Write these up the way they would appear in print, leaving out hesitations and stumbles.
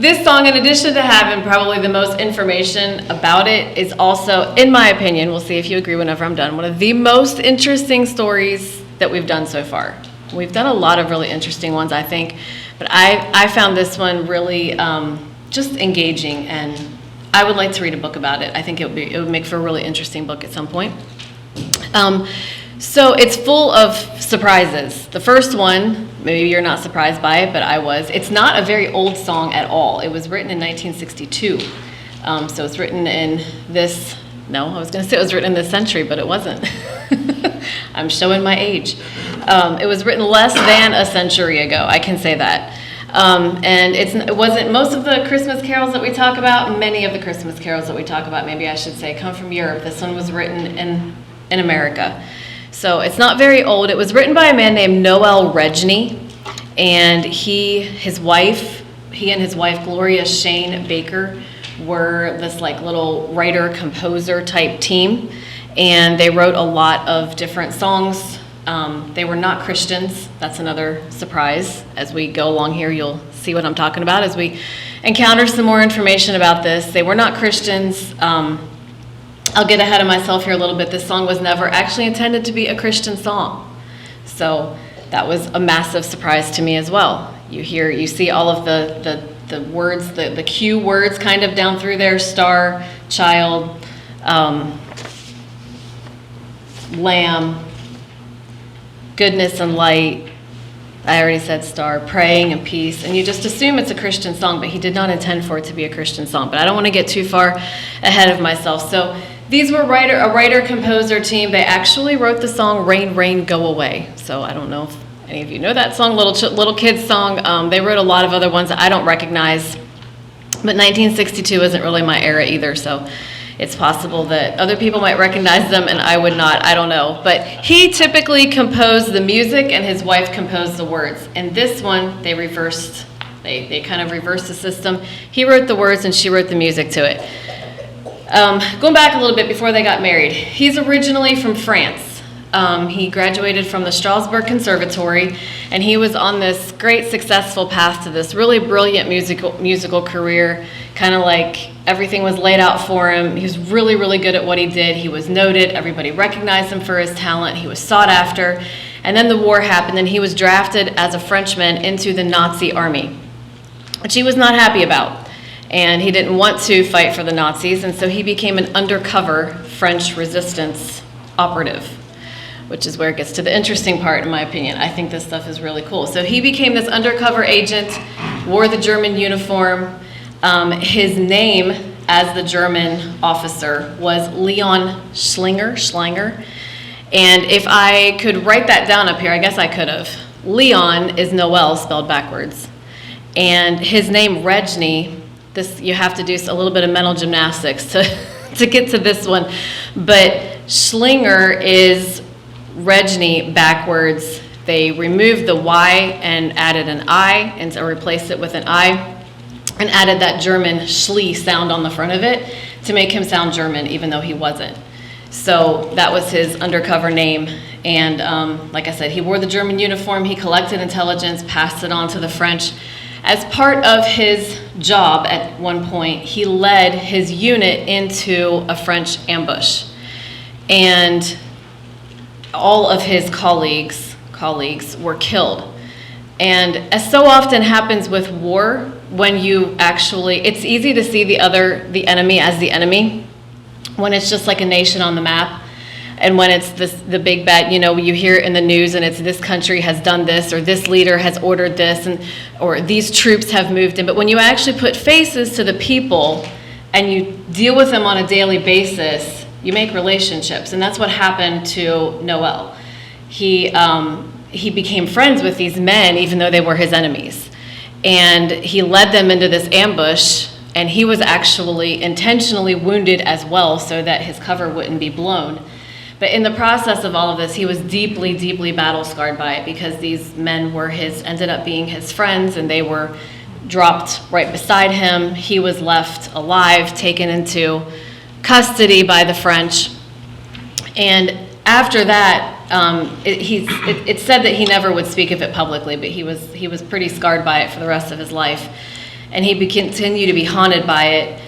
this song, in addition to having probably the most information about it, is also, in my opinion, we'll see if you agree whenever I'm done, one of the most interesting stories that we've done so far. We've done a lot of really interesting ones, I think, but I found this one really just engaging, and I would like to read a book about it. I think it would make for a really interesting book at some point. So it's full of surprises. The first one, maybe you're not surprised by it, but I was. It's not a very old song at all. It was written in 1962. So it's written in this, no, I was going to say it was written in this century, but it wasn't. I'm showing my age. It was written less than a century ago, I can say that. And it wasn't, most of the Christmas carols that we talk about, many of the Christmas carols that we talk about, maybe I should say, come from Europe. This one was written in America. So it's not very old. It was written by a man named Noel Regney, and he and his wife, Gloria Shane Baker, were this like little writer-composer type team, and they wrote a lot of different songs. They were not Christians. That's another surprise. As we go along here, you'll see what I'm talking about as we encounter some more information about this. They were not Christians. I'll get ahead of myself here a little bit. This song was never actually intended to be a Christian song. So that was a massive surprise to me as well. You see all of the words, the cue words kind of down through there: star, child, lamb, goodness and light. I already said star, praying and peace, and you just assume it's a Christian song, but he did not intend for it to be a Christian song. But I don't want to get too far ahead of myself. So these were a writer-composer team. They actually wrote the song "Rain, Rain, Go Away." So I don't know if any of you know that song, little kids song. They wrote a lot of other ones that I don't recognize, but 1962 isn't really my era either, so it's possible that other people might recognize them and I would not. I don't know. But he typically composed the music and his wife composed the words. And this one, they kind of reversed the system. He wrote the words and she wrote the music to it. Going back a little bit before they got married, he's originally from France. He graduated from the Strasbourg Conservatory, and he was on this great successful path to this really brilliant musical career, kind of like everything was laid out for him. He was really, really good at what he did. He was noted. Everybody recognized him for his talent. He was sought after. And then the war happened, and he was drafted as a Frenchman into the Nazi army, which he was not happy about. And he didn't want to fight for the Nazis, and so he became an undercover French resistance operative, which is where it gets to the interesting part, in my opinion. I think this stuff is really cool. So he became this undercover agent, wore the German uniform. His name as the German officer was Leon Schlinger. And if I could write that down up here, I guess I could have. Leon is Noel spelled backwards. And his name, Regney, this, you have to do a little bit of mental gymnastics to get to this one. But Schlinger is Regney backwards. They removed the Y and added an I, and so replaced it with an I, and added that German Schli sound on the front of it to make him sound German, even though he wasn't. So that was his undercover name. And like I said, he wore the German uniform. He collected intelligence, passed it on to the French. As part of his job at one point, he led his unit into a French ambush. And all of his colleagues were killed. And as so often happens with war, when you actually, it's easy to see the enemy as the enemy, when it's just like a nation on the map, and when it's the big bad, you hear it in the news and it's this country has done this, or this leader has ordered this, or these troops have moved in. But when you actually put faces to the people and you deal with them on a daily basis, you make relationships, and that's what happened to Noel. He became friends with these men, even though they were his enemies. And he led them into this ambush, and he was actually intentionally wounded as well so that his cover wouldn't be blown. But in the process of all of this, he was deeply, deeply battle-scarred by it, because these men ended up being his friends, and they were dropped right beside him. He was left alive, taken into custody by the French. And after that, it's said that he never would speak of it publicly, but he was pretty scarred by it for the rest of his life. and he continued to be haunted by it.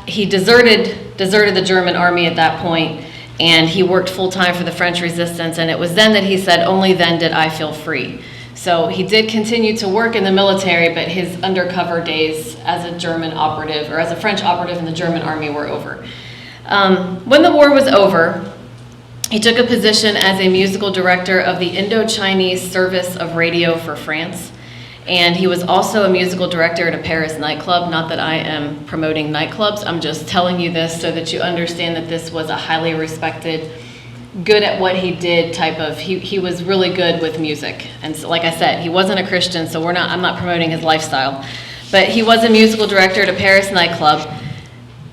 He deserted the German army at that point, and he worked full-time for the French resistance, and it was then that he said, "Only then did I feel free." So he did continue to work in the military, but his undercover days as a German operative, or as a French operative in the German army, were over. When the war was over, he took a position as a musical director of the Indo-Chinese Service of Radio for France, and he was also a musical director at a Paris nightclub. Not that I am promoting nightclubs, I'm just telling you this so that you understand that this was a highly respected, good at what he did type of, he was really good with music. And so, like I said, he wasn't a Christian, so I'm not promoting his lifestyle. But he was a musical director at a Paris nightclub.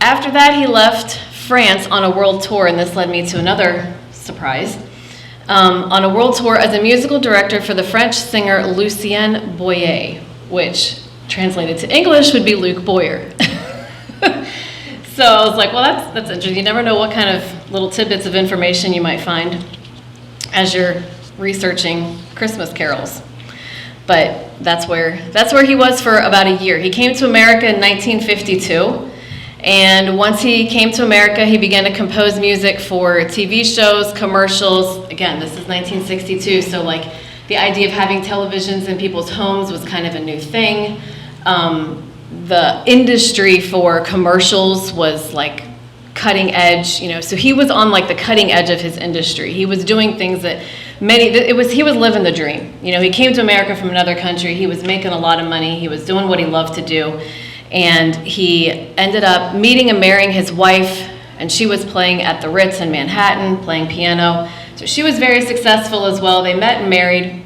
After that, he left France on a world tour, and this led me to another surprise. On a world tour as a musical director for the French singer Lucien Boyer, which translated to English would be Luke Boyer. So I was like, well, that's interesting. You never know what kind of little tidbits of information you might find as you're researching Christmas carols. But that's where he was for about a year. He came to America in 1952, and once he came to America, he began to compose music for TV shows, commercials. Again, this is 1962, so like the idea of having televisions in people's homes was kind of a new thing. The industry for commercials was like cutting edge, so he was on like the cutting edge of his industry. He was doing things that he was living the dream. He came to America from another country. He was making a lot of money. He was doing what he loved to do. And he ended up meeting and marrying his wife, and she was playing at the Ritz in Manhattan, playing piano. So she was very successful as well. They met and married.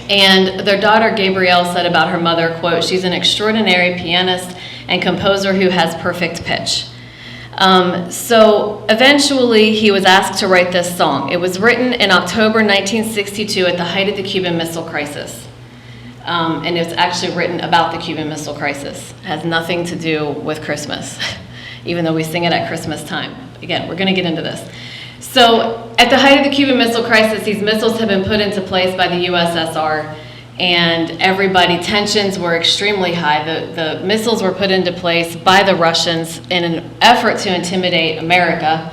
And their daughter, Gabrielle, said about her mother, quote, "She's an extraordinary pianist and composer who has perfect pitch." So eventually he was asked to write this song. It was written in October 1962 at the height of the Cuban Missile Crisis. And it's actually written about the Cuban Missile Crisis. It has nothing to do with Christmas, even though we sing it at Christmas time. Again, we're going to get into this. So at the height of the Cuban Missile Crisis, these missiles had been put into place by the USSR, and tensions were extremely high. The missiles were put into place by the Russians in an effort to intimidate America,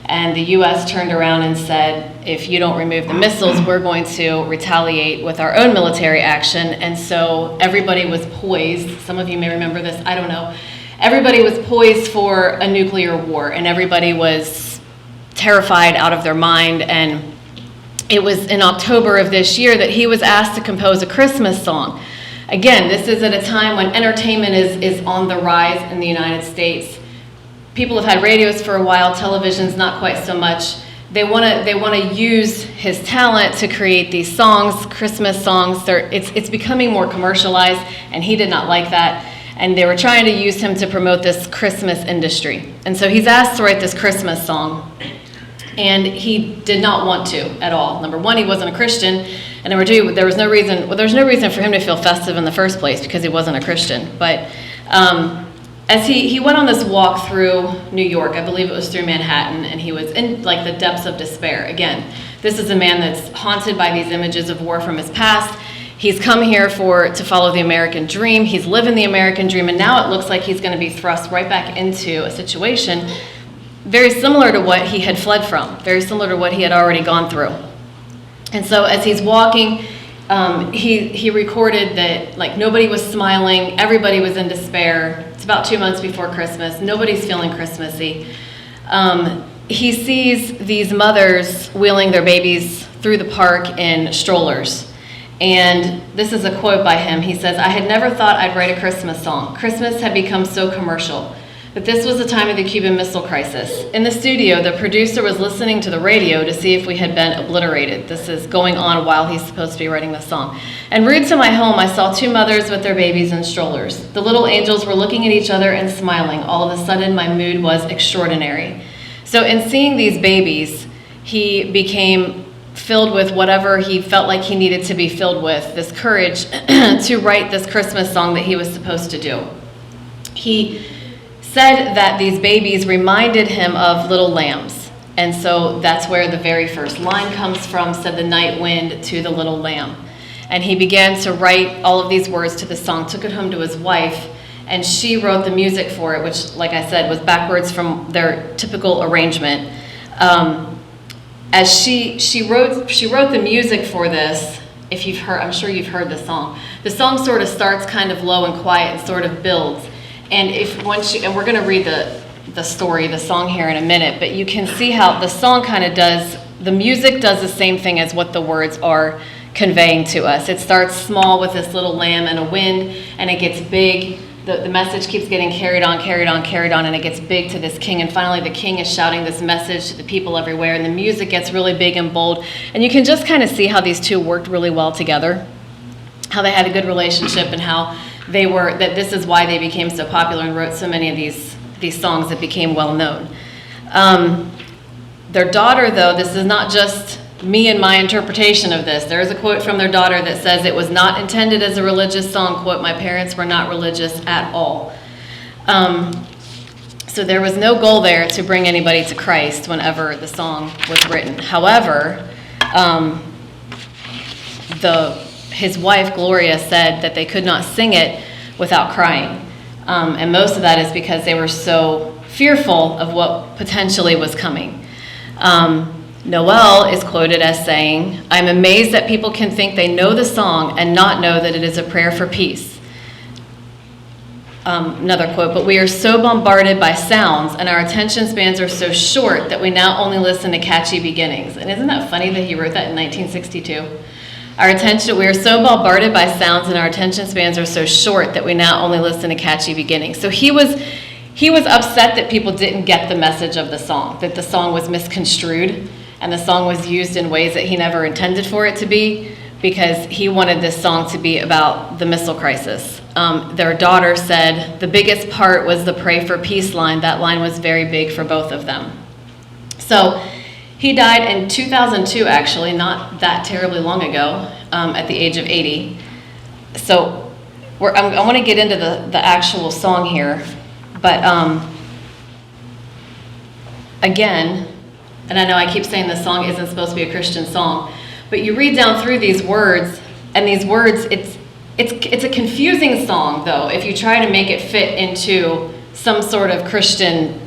and the US turned around and said, if you don't remove the missiles, we're going to retaliate with our own military action. And so everybody was poised. Some of you may remember this, I don't know. Everybody was poised for a nuclear war, and everybody was terrified out of their mind. And it was in October of this year that he was asked to compose a Christmas song. Again, this is at a time when entertainment is on the rise in the United States. People have had radios for a while, television's not quite so much. They want to use his talent to create these songs, Christmas songs. It's becoming more commercialized, and he did not like that. And they were trying to use him to promote this Christmas industry. And so he's asked to write this Christmas song, and he did not want to at all. Number one, he wasn't a Christian, and number two, there's no reason for him to feel festive in the first place because he wasn't a Christian. But as he went on this walk through New York, I believe it was through Manhattan, and he was in like the depths of despair. Again, this is a man that's haunted by these images of war from his past. He's come here to follow the American dream. He's living the American dream, and now it looks like he's going to be thrust right back into a situation very similar to what he had fled from, very similar to what he had already gone through. And so as he's walking, he recorded that like nobody was smiling, everybody was in despair. It's about 2 months before Christmas. Nobody's feeling Christmassy. He sees these mothers wheeling their babies through the park in strollers. And this is a quote by him. He says, "I had never thought I'd write a Christmas song. Christmas had become so commercial. But this was the time of the Cuban Missile Crisis. In the studio, the producer was listening to the radio to see if we had been obliterated." This is going on while he's supposed to be writing the song. "En route to my home, I saw two mothers with their babies in strollers. The little angels were looking at each other and smiling. All of a sudden, my mood was extraordinary." So in seeing these babies, he became filled with whatever he felt like he needed to be filled with, this courage to write this Christmas song that he was supposed to do. He said that these babies reminded him of little lambs. And so that's where the very first line comes from, said the night wind to the little lamb. And he began to write all of these words to the song, took it home to his wife, and she wrote the music for it, which, like I said, was backwards from their typical arrangement. As she wrote the music for this. If you've heard, I'm sure you've heard the song. The song sort of starts kind of low and quiet and sort of builds. And and we're going to read the story, the song here in a minute, but you can see how the song kind of does, the music does the same thing as what the words are conveying to us. It starts small with this little lamb and a wind, and it gets big. The message keeps getting carried on, and it gets big to this king. And finally, the king is shouting this message to the people everywhere, and the music gets really big and bold. And you can just kind of see how these two worked really well together, how they had a good relationship, and how that this is why they became so popular and wrote so many of these songs that became well known. Their daughter, though, this is not just me and my interpretation of this. There is a quote from their daughter that says, "It was not intended as a religious song," quote, "My parents were not religious at all." So there was no goal there to bring anybody to Christ whenever the song was written. However, his wife, Gloria, said that they could not sing it without crying. And most of that is because they were so fearful of what potentially was coming. Noel is quoted as saying, "I'm amazed that people can think they know the song and not know that it is a prayer for peace." Another quote, "But we are so bombarded by sounds and our attention spans are so short that we now only listen to catchy beginnings." And isn't that funny that he wrote that in 1962? We are so bombarded by sounds and our attention spans are so short that we now only listen to catchy beginnings. So he was upset that people didn't get the message of the song, that the song was misconstrued and the song was used in ways that he never intended for it to be, because he wanted this song to be about the missile crisis. Their daughter said the biggest part was the "Pray for Peace" line. That line was very big for both of them. So he died in 2002, actually, not that terribly long ago, at the age of 80. So I want to get into the actual song here, but again, and I know I keep saying this song isn't supposed to be a Christian song, but you read down through these words, and these words, it's a confusing song, though, if you try to make it fit into some sort of Christian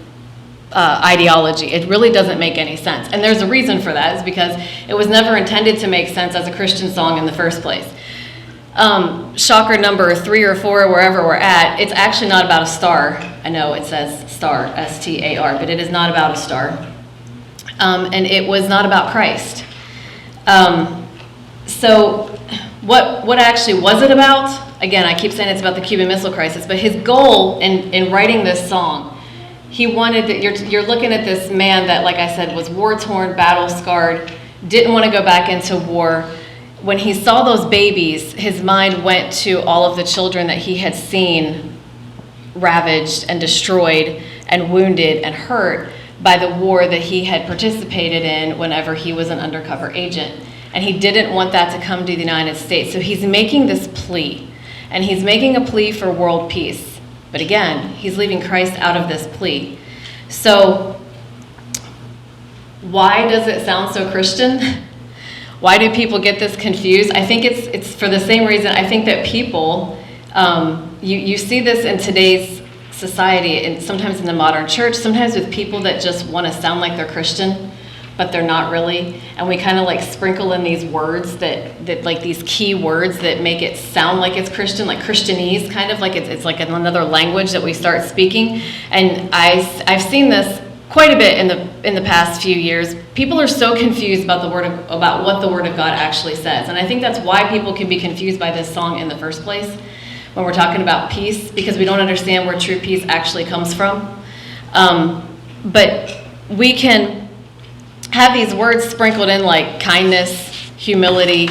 ideology. It really doesn't make any sense. And there's a reason for that. It's because it was never intended to make sense as a Christian song in the first place. Shocker number 3 or 4, wherever we're at, it's actually not about a star. I know it says star, S-T-A-R, but it is not about a star. And it was not about Christ. So what actually was it about? Again, I keep saying it's about the Cuban Missile Crisis, but his goal in writing this song, he wanted that you're looking at this man that, like I said, was war-torn, battle-scarred, didn't want to go back into war. When he saw those babies, his mind went to all of the children that he had seen ravaged and destroyed and wounded and hurt by the war that he had participated in whenever he was an undercover agent. And he didn't want that to come to the United States. So he's making this plea, and he's making a plea for world peace. But again, he's leaving Christ out of this plea. So why does it sound so Christian? Why do people get this confused? I think it's for the same reason. I think that people, you see this in today's society, and sometimes in the modern church, sometimes with people that just want to sound like they're Christian, but they're not really. And we kind of like sprinkle in these words that like these key words that make it sound like it's Christian, like Christianese, kind of like it's like another language that we start speaking. And I've seen this quite a bit in the past few years. People are so confused about about what the Word of God actually says. And I think that's why people can be confused by this song in the first place when we're talking about peace, because we don't understand where true peace actually comes from. But we can have these words sprinkled in like kindness, humility,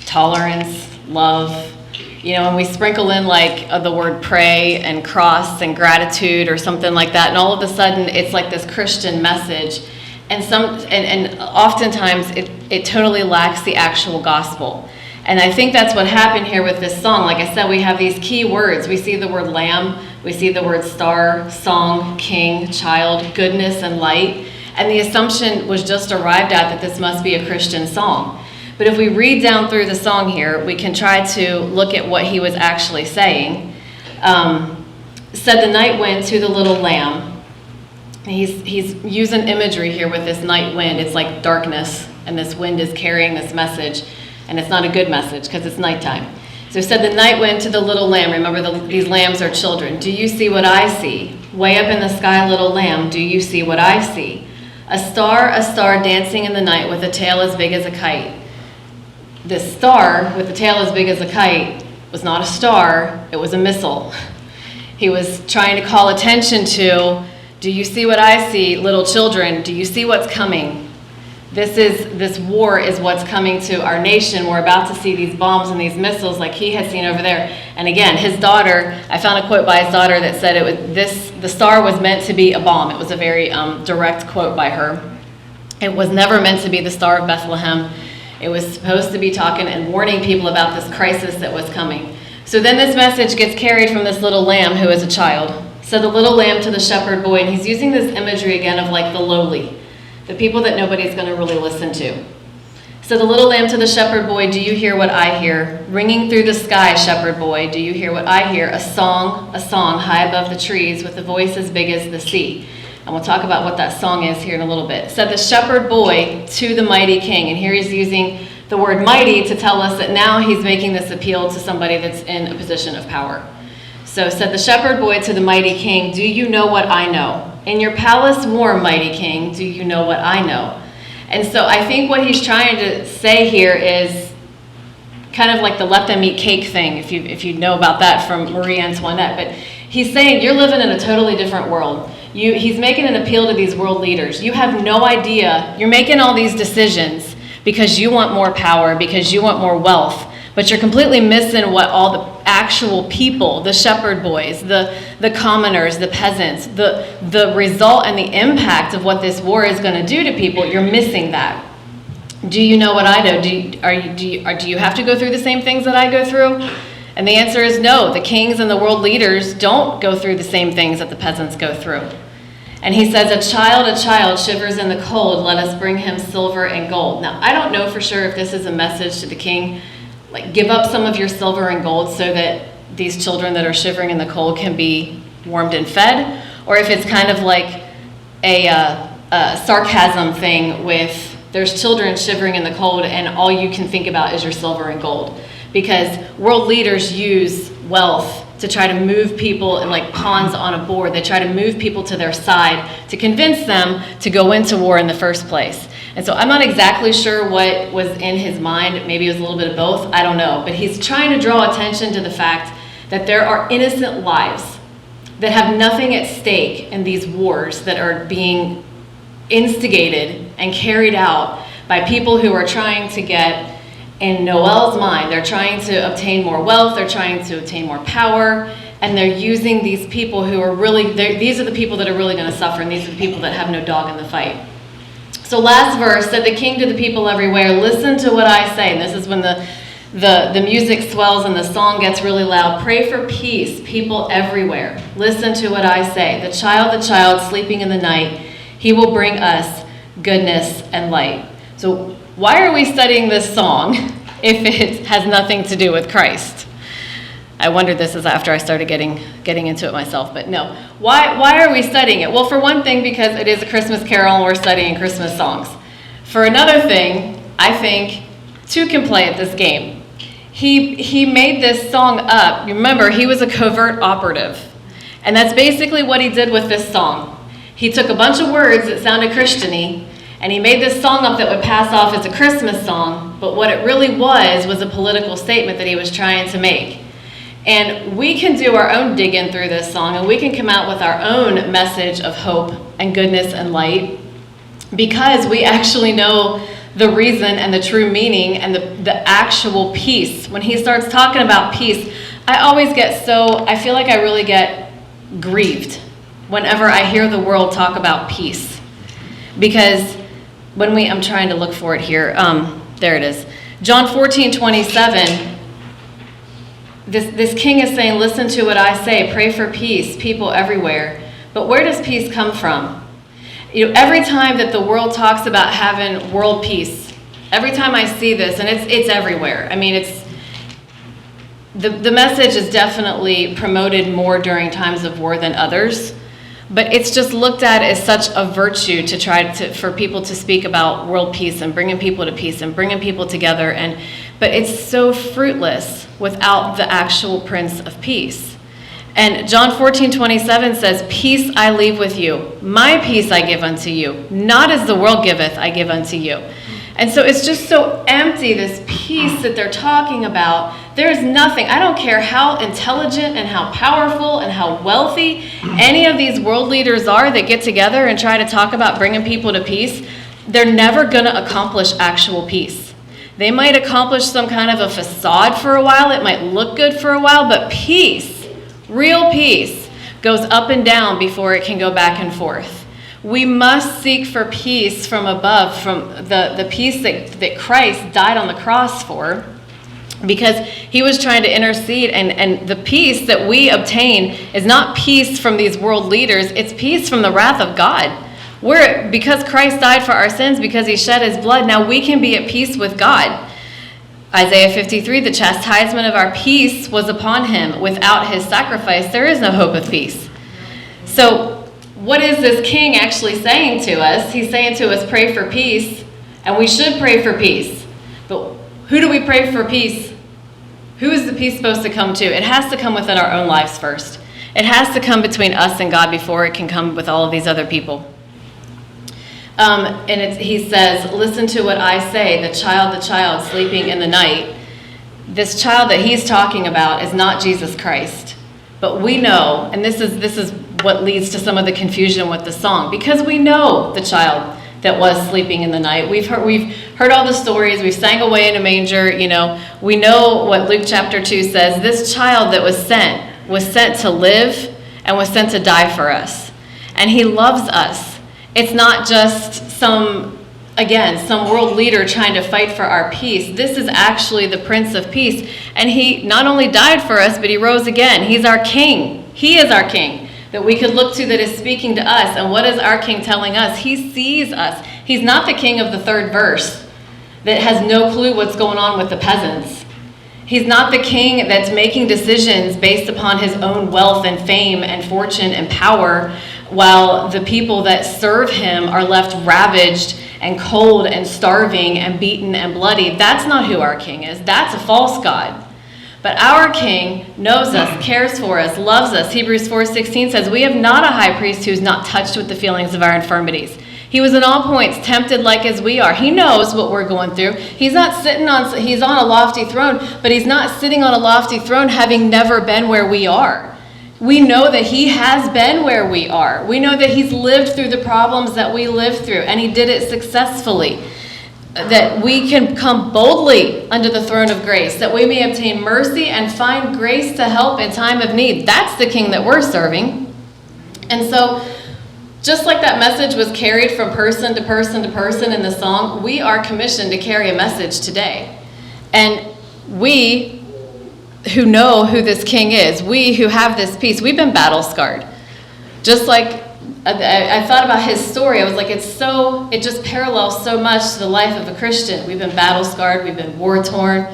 tolerance, love. You know, and we sprinkle in like the word pray and cross and gratitude or something like that, and all of a sudden it's like this Christian message. And oftentimes it totally lacks the actual gospel. And I think that's what happened here with this song. Like I said, we have these key words. We see the word lamb, we see the word star, song, king, child, goodness, and light. And the assumption was just arrived at that this must be a Christian song. But if we read down through the song here, we can try to look at what he was actually saying. Said the night wind to the little lamb. He's using imagery here with this night wind. It's like darkness, and this wind is carrying this message, and it's not a good message because it's nighttime. So said the night wind to the little lamb. Remember, these lambs are children. Do you see what I see? Way up in the sky, little lamb, do you see what I see? A star dancing in the night with a tail as big as a kite. This star with the tail as big as a kite was not a star, it was a missile. He was trying to call attention to, do you see what I see, little children? Do you see what's coming? This war is what's coming to our nation. We're about to see these bombs and these missiles like he had seen over there. And again, his daughter, I found a quote by his daughter that said the star was meant to be a bomb. It was a very direct quote by her. It was never meant to be the Star of Bethlehem. It was supposed to be talking and warning people about this crisis that was coming. So then this message gets carried from this little lamb who is a child. So the little lamb to the shepherd boy, and he's using this imagery again of like the lowly, the people that nobody's going to really listen to. So the little lamb to the shepherd boy, do you hear what I hear? Ringing through the sky, shepherd boy, do you hear what I hear? A song high above the trees with a voice as big as the sea. And we'll talk about what that song is here in a little bit. Said the shepherd boy to the mighty king. And here he's using the word mighty to tell us that now he's making this appeal to somebody that's in a position of power. So said the shepherd boy to the mighty king, do you know what I know? In your palace warm, mighty king, do you know what I know? And so I think what he's trying to say here is kind of like the let them eat cake thing, if you know about that from Marie Antoinette. But he's saying you're living in a totally different world. He's making an appeal to these world leaders. You have no idea. You're making all these decisions because you want more power, because you want more wealth. But you're completely missing what all the actual people, the shepherd boys, the commoners, the peasants, the result and the impact of what this war is going to do to people, you're missing that. Do you know what I know? Do you have to go through the same things that I go through? And the answer is no. The kings and the world leaders don't go through the same things that the peasants go through. And he says, a child shivers in the cold. Let us bring him silver and gold. Now, I don't know for sure if this is a message to the king, like give up some of your silver and gold so that these children that are shivering in the cold can be warmed and fed, or if it's kind of like a sarcasm thing with there's children shivering in the cold and all you can think about is your silver and gold. Because world leaders use wealth to try to move people like pawns on a board. They try to move people to their side to convince them to go into war in the first place. And so I'm not exactly sure what was in his mind. Maybe it was a little bit of both. I don't know. But he's trying to draw attention to the fact that there are innocent lives that have nothing at stake in these wars that are being instigated and carried out by people who are trying to get, in Noel's mind, they're trying to obtain more wealth, they're trying to obtain more power, and they're using these people who are really, these are the people that are really going to suffer, and these are the people that have no dog in the fight. So last verse, said the king to the people everywhere, listen to what I say. And this is when the music swells and the song gets really loud. Pray for peace, people everywhere. Listen to what I say. The child sleeping in the night, he will bring us goodness and light. So why are we studying this song if it has nothing to do with Christ? I wondered this is after I started getting into it myself, but no. Why are we studying it? Well, for one thing, because it is a Christmas carol and we're studying Christmas songs. For another thing, I think two can play at this game. He made this song up. Remember, he was a covert operative. And that's basically what he did with this song. He took a bunch of words that sounded Christian-y, and he made this song up that would pass off as a Christmas song, but what it really was a political statement that he was trying to make. And we can do our own digging through this song, and we can come out with our own message of hope and goodness and light, because we actually know the reason and the true meaning and the actual peace. When he starts talking about peace, I feel like I really get grieved whenever I hear the world talk about peace. Because I'm trying to look for it here. There it is. John 14:27. This king is saying, listen to what I say, pray for peace, people everywhere. But where does peace come from? Every time that the world talks about having world peace, Every time I see this, and it's everywhere. I mean, it's the message is definitely promoted more during times of war than others, but it's just looked at as such a virtue to try for people to speak about world peace and bringing people to peace and bringing people together, but it's so fruitless without the actual Prince of Peace. And John 14:27 says, "Peace I leave with you, my peace I give unto you, not as the world giveth I give unto you." And so it's just so empty, this peace that they're talking about. There's nothing. I don't care how intelligent and how powerful and how wealthy any of these world leaders are that get together and try to talk about bringing people to peace. They're never going to accomplish actual peace. They might accomplish some kind of a facade for a while. It might look good for a while, but peace, real peace, goes up and down before it can go back and forth. We must seek for peace from above, from the peace that Christ died on the cross for, because he was trying to intercede, and the peace that we obtain is not peace from these world leaders, it's peace from the wrath of God. Because Christ died for our sins, because he shed his blood, now we can be at peace with God. Isaiah 53, the chastisement of our peace was upon him. Without his sacrifice, there is no hope of peace. So, what is this king actually saying to us? He's saying to us, pray for peace, and we should pray for peace. But who do we pray for peace? Who is the peace supposed to come to? It has to come within our own lives first. It has to come between us and God before it can come with all of these other people. He says, listen to what I say, the child sleeping in the night. This child that he's talking about is not Jesus Christ. But we know, and this is what leads to some of the confusion with the song, because we know the child that was sleeping in the night. We've heard all the stories. We've sang away in a manger. We know what Luke chapter 2 says. This child that was sent to live and was sent to die for us. And he loves us. It's not just some world leader trying to fight for our peace. This is actually the Prince of Peace. And he not only died for us, but he rose again. He's our king. He is our king that we could look to, that is speaking to us. And what is our king telling us? He sees us. He's not the king of the third verse that has no clue what's going on with the peasants. He's not the king that's making decisions based upon his own wealth and fame and fortune and power, while the people that serve him are left ravaged and cold and starving and beaten and bloody. That's not who our king is. That's a false god. But our king knows us, cares for us, loves us. Hebrews 4:16 says, we have not a high priest who's not touched with the feelings of our infirmities. He was in all points tempted like as we are. He knows what we're going through. He's on a lofty throne, but he's not sitting on a lofty throne having never been where we are. We know that he has been where we are. We know that he's lived through the problems that we live through, and he did it successfully. That we can come boldly under the throne of grace, that we may obtain mercy and find grace to help in time of need. That's the king that we're serving. And so, just like that message was carried from person to person to person in the song, we are commissioned to carry a message today. And we who know who this king is, we who have this peace, we've been battle scarred. Just like I thought about his story, I was like, it just parallels so much to the life of a Christian. We've been battle scarred, we've been war torn,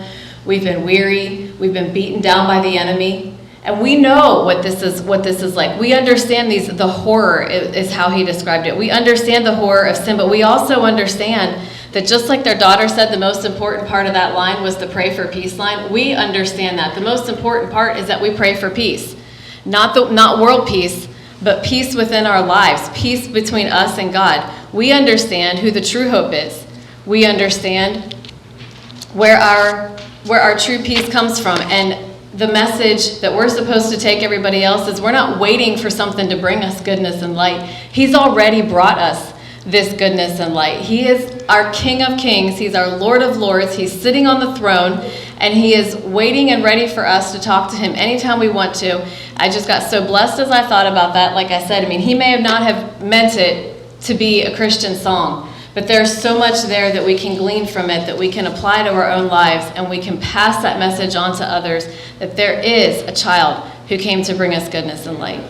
we've been weary, we've been beaten down by the enemy. And we know what this is like. We understand the horror is how he described it. We understand the horror of sin, but we also understand that just like their daughter said, the most important part of that line was the pray for peace line. We understand that. The most important part is that we pray for peace. Not world peace, but peace within our lives, peace between us and God. We understand who the true hope is. We understand where our true peace comes from. And the message that we're supposed to take everybody else is we're not waiting for something to bring us goodness and light. He's already brought us this goodness and light. He is our King of Kings. He's our Lord of Lords. He's sitting on the throne, and he is waiting and ready for us to talk to him anytime we want to. I just got so blessed as I thought about that. Like I said, he may not have meant it to be a Christian song, but there's so much there that we can glean from it, that we can apply to our own lives, and we can pass that message on to others, that there is a child who came to bring us goodness and light.